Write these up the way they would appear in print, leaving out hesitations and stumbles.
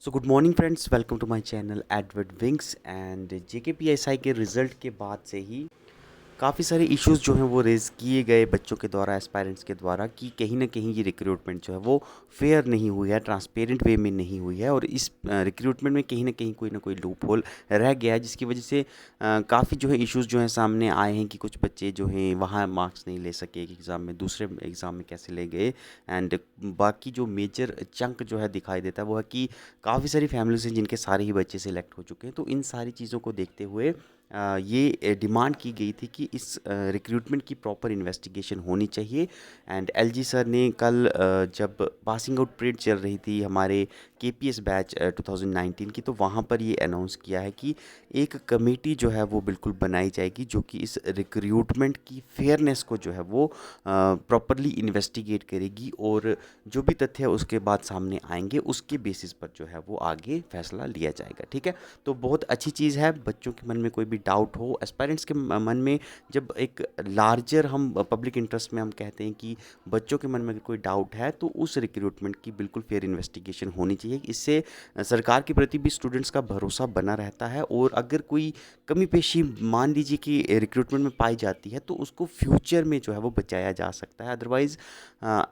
So good morning friends, welcome to my channel Edward wings. And JKPSI के result के बाद से ही काफ़ी सारे इश्यूज़ जो हैं वो रेज़ किए गए बच्चों के द्वारा, एस्पायरेंट्स के द्वारा, कि कहीं न कहीं ये रिक्रूटमेंट जो है वो फेयर नहीं हुई है, ट्रांसपेरेंट वे में नहीं हुई है और इस रिक्रूटमेंट में कहीं न कोई लूप होल रह गया है, जिसकी वजह से काफ़ी जो है इश्यूज़ जो हैं सामने आए हैं कि कुछ बच्चे जो हैं वहाँ मार्क्स नहीं ले सके एक एग्ज़ाम में, दूसरे एग्ज़ाम में कैसे ले गए। एंड बाकी जो मेजर चंक जो है दिखाई देता है वो है कि काफ़ी सारी फैमिलीज़ हैं जिनके सारे ही बच्चे सिलेक्ट हो चुके हैं। तो इन सारी चीज़ों को देखते हुए ये डिमांड की गई थी कि इस रिक्रूटमेंट की प्रॉपर इन्वेस्टिगेशन होनी चाहिए। एंड एलजी सर ने कल जब पासिंग आउट परेड चल रही थी हमारे केपीएस बैच 2019 की, तो वहाँ पर ये अनाउंस किया है कि एक कमेटी जो है वो बिल्कुल बनाई जाएगी जो कि इस रिक्रूटमेंट की फेयरनेस को जो है वो प्रॉपरली इन्वेस्टिगेट करेगी और जो भी तथ्य उसके बाद सामने आएंगे उसके बेसिस पर जो है वो आगे फैसला लिया जाएगा। ठीक है, तो बहुत अच्छी चीज़ है। बच्चों के मन में कोई भी डाउट हो, एस्पायरेंट्स के मन में, जब एक लार्जर हम पब्लिक इंटरेस्ट में हम कहते हैं कि बच्चों के मन में अगर कोई डाउट है तो उस रिक्रूटमेंट की बिल्कुल फेयर इन्वेस्टिगेशन होनी चाहिए। इससे सरकार के प्रति भी स्टूडेंट्स का भरोसा बना रहता है और अगर कोई कमी पेशी मान लीजिए कि रिक्रूटमेंट में पाई जाती है तो उसको फ्यूचर में जो है वो बचाया जा सकता है। अदरवाइज़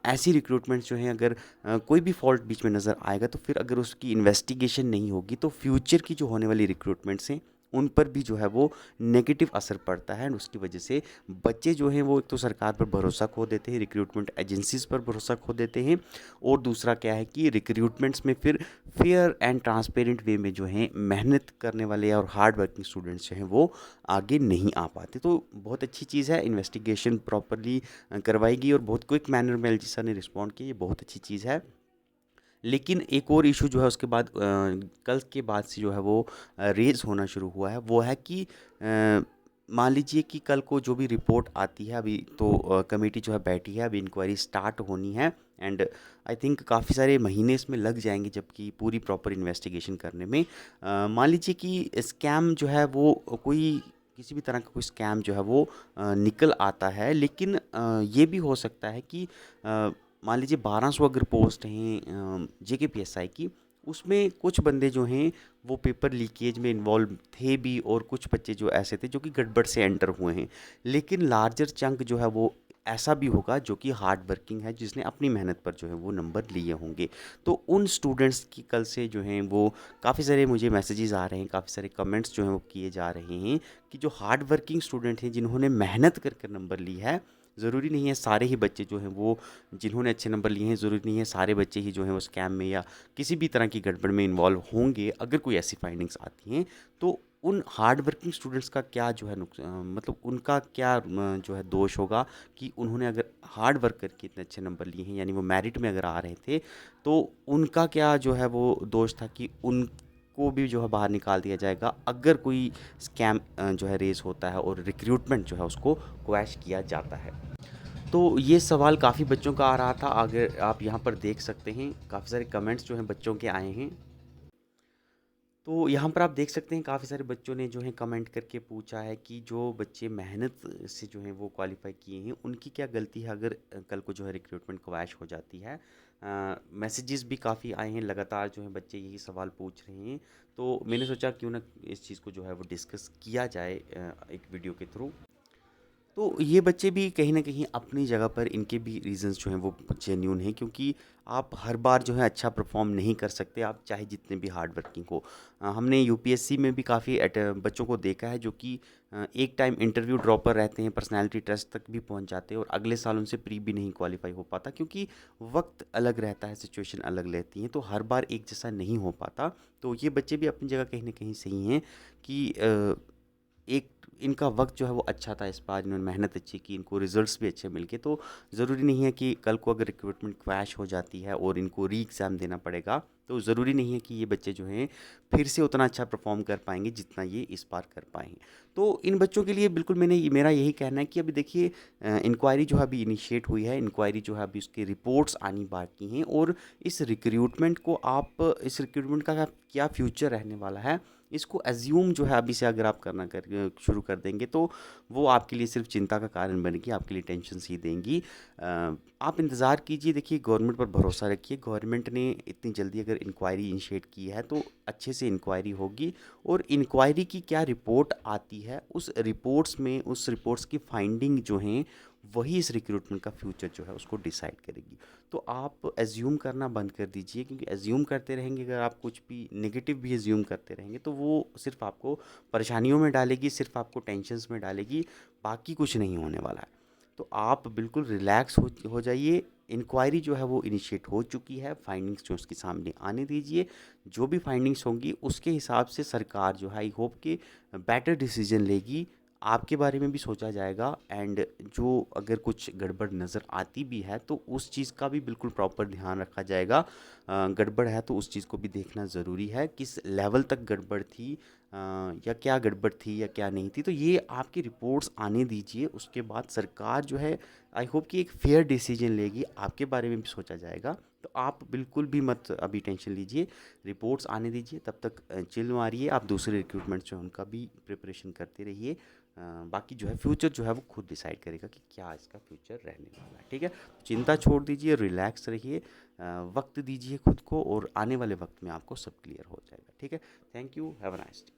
ऐसी रिक्रूटमेंट्स जो हैं, अगर कोई भी फॉल्ट बीच में नज़र आएगा तो फिर अगर उसकी इन्वेस्टिगेशन नहीं होगी तो फ्यूचर की जो होने वाली रिक्रूटमेंट्स हैं उन पर भी जो है वो नेगेटिव असर पड़ता है। एंड उसकी वजह से बच्चे जो हैं वो एक तो सरकार पर भरोसा खो देते हैं, रिक्रूटमेंट एजेंसीज पर भरोसा खो देते हैं, और दूसरा क्या है कि रिक्रूटमेंट्स में फिर फेयर एंड ट्रांसपेरेंट वे में जो है मेहनत करने वाले और हार्ड वर्किंग स्टूडेंट्स जो हैं वो आगे नहीं आ पाते। तो बहुत अच्छी चीज़ है, इन्वेस्टिगेशन प्रॉपरली करवाएगी और बहुत क्विक मैनर में एलजी सर ने रिस्पॉन्ड किया, ये बहुत अच्छी चीज़ है। लेकिन एक और इशू जो है उसके बाद कल के बाद से जो है वो रेज़ होना शुरू हुआ है, वो है कि मान लीजिए कि कल को जो भी रिपोर्ट आती है, अभी तो कमेटी जो है बैठी है, अभी इंक्वायरी स्टार्ट होनी है। एंड आई थिंक काफ़ी सारे महीने इसमें लग जाएंगे जबकि पूरी प्रॉपर इन्वेस्टिगेशन करने में। मान लीजिए कि स्कैम जो है वो कोई किसी भी तरह का कोई स्कैम जो है वो निकल आता है, लेकिन ये भी हो सकता है कि मान लीजिए 1200 अगर पोस्ट हैं जेकेपीएसआई की, उसमें कुछ बंदे जो हैं वो पेपर लीकेज में इन्वॉल्व थे भी और कुछ बच्चे जो ऐसे थे जो कि गड़बड़ से एंटर हुए हैं। लेकिन लार्जर चंक जो है वो ऐसा भी होगा जो कि हार्ड वर्किंग है, जिसने अपनी मेहनत पर जो है वो नंबर लिए होंगे। तो उन स्टूडेंट्स की कल से जो हैं वो काफ़ी सारे मुझे मैसेजेस आ रहे हैं, काफ़ी सारे कमेंट्स जो हैं वो किए जा रहे हैं कि जो हार्ड वर्किंग स्टूडेंट हैं जिन्होंने मेहनत कर कर नंबर ली है, ज़रूरी नहीं है सारे ही बच्चे जो हैं वो जिन्होंने अच्छे नंबर लिए हैं, ज़रूरी नहीं है सारे बच्चे ही जो हैं वो स्कैम में या किसी भी तरह की गड़बड़ में इन्वॉल्व होंगे। अगर कोई ऐसी फाइंडिंग्स आती हैं तो उन हार्ड वर्किंग स्टूडेंट्स का क्या जो है मतलब उनका क्या जो है दोष होगा कि उन्होंने अगर हार्ड वर्क करके इतने अच्छे नंबर लिए हैं, यानी वो मेरिट में अगर आ रहे थे, तो उनका क्या जो है वो दोष था कि उनको भी जो है बाहर निकाल दिया जाएगा अगर कोई स्कैम जो है रेस होता है और रिक्रूटमेंट जो है उसको क्वैश किया जाता है। तो ये सवाल काफ़ी बच्चों का आ रहा था। अगर आप यहाँ पर देख सकते हैं काफ़ी सारे कमेंट्स जो हैं बच्चों के आए हैं। तो यहाँ पर आप देख सकते हैं काफ़ी सारे बच्चों ने जो है कमेंट करके पूछा है कि जो बच्चे मेहनत से जो हैं वो क्वालिफाई किए हैं उनकी क्या गलती है अगर कल को जो है रिक्रूटमेंट क्रैश हो जाती है। मैसेजेस भी काफ़ी आए हैं, लगातार जो है बच्चे यही सवाल पूछ रहे हैं। तो मैंने सोचा क्यों ना इस चीज़ को जो है वो डिस्कस किया जाए एक वीडियो के थ्रू। तो ये बच्चे भी कहीं न कहीं अपनी जगह पर इनके भी रीज़न्स जो हैं वो जेन्युइन हैं, क्योंकि आप हर बार जो है अच्छा परफ़ॉर्म नहीं कर सकते, आप चाहे जितने भी हार्ड वर्किंग हो। हमने यूपीएससी में भी काफ़ी बच्चों को देखा है जो कि एक टाइम इंटरव्यू ड्रॉपर रहते हैं, पर्सनैलिटी टेस्ट तक भी पहुंच जाते हैं और अगले साल उनसे प्री भी नहीं क्वालिफ़ाई हो पाता, क्योंकि वक़्त अलग रहता है, सिचुएशन अलग रहती है, तो हर बार एक जैसा नहीं हो पाता। तो ये बच्चे भी अपनी जगह कहीं न कहीं सही हैं कि एक इनका वक्त जो है वो अच्छा था, इस बार इन्होंने मेहनत अच्छी की, इनको रिजल्ट्स भी अच्छे मिल गए। तो ज़रूरी नहीं है कि कल को अगर रिक्रूटमेंट क्रैश हो जाती है और इनको री एग्ज़ाम देना पड़ेगा तो ज़रूरी नहीं है कि ये बच्चे जो हैं फिर से उतना अच्छा परफॉर्म कर पाएंगे जितना ये इस बार कर पाए हैं। तो इन बच्चों के लिए बिल्कुल मेरा यही कहना है कि अभी देखिए इंक्वायरी जो है अभी इनिशिएट हुई है, इंक्वायरी जो है अभी उसकी रिपोर्ट्स आनी बाकी हैं, और इस रिक्रूटमेंट को आप इस रिक्रूटमेंट का क्या फ्यूचर रहने वाला है, इसको एज्यूम जो है अभी से अगर आप करना कर शुरू कर देंगे तो वो आपके लिए सिर्फ चिंता का कारण बनेगी, आपके लिए टेंशन सी देंगी। आप इंतज़ार कीजिए, देखिए गवर्नमेंट पर भरोसा रखिए। गवर्नमेंट ने इतनी जल्दी अगर अगर इंक्वायरी इनिशिएट की है तो अच्छे से इंक्वायरी होगी, और इंक्वायरी की क्या रिपोर्ट आती है उस रिपोर्ट्स की फाइंडिंग जो हैं वही इस रिक्रूटमेंट का फ्यूचर जो है उसको डिसाइड करेगी। तो आप एज्यूम करना बंद कर दीजिए, क्योंकि एज्यूम करते रहेंगे, अगर आप कुछ भी नेगेटिव भी एज्यूम करते रहेंगे तो वो सिर्फ आपको परेशानियों में डालेगी, सिर्फ आपको टेंशन्स में डालेगी, बाकी कुछ नहीं होने वाला है। तो आप बिल्कुल रिलैक्स हो जाइए। इंक्वायरी जो है वो इनिशिएट हो चुकी है, फाइंडिंग्स जो उसके सामने आने दीजिए, जो भी फाइंडिंग्स होंगी उसके हिसाब से सरकार जो है आई होप कि बेटर डिसीजन लेगी, आपके बारे में भी सोचा जाएगा, एंड जो अगर कुछ गड़बड़ नज़र आती भी है तो उस चीज़ का भी बिल्कुल प्रॉपर ध्यान रखा जाएगा। गड़बड़ है तो उस चीज़ को भी देखना ज़रूरी है, किस लेवल तक गड़बड़ थी, या क्या गड़बड़ थी या क्या नहीं थी। तो ये आपकी रिपोर्ट्स आने दीजिए, उसके बाद सरकार जो है आई होप कि एक फेयर डिसीजन लेगी, आपके बारे में भी सोचा जाएगा। तो आप बिल्कुल भी मत अभी टेंशन लीजिए, रिपोर्ट्स आने दीजिए, तब तक चिल मारिए, आप दूसरे रिक्रूटमेंट जो है उनका भी प्रिपरेशन करते रहिए। बाकी जो है फ्यूचर जो है वो खुद डिसाइड करेगा कि क्या इसका फ्यूचर रहने वाला है, ठीक है। चिंता छोड़ दीजिए, रिलैक्स रहिए, वक्त दीजिए खुद को, और आने वाले वक्त में आपको सब क्लियर हो जाएगा, ठीक है। Thank you, have a nice day.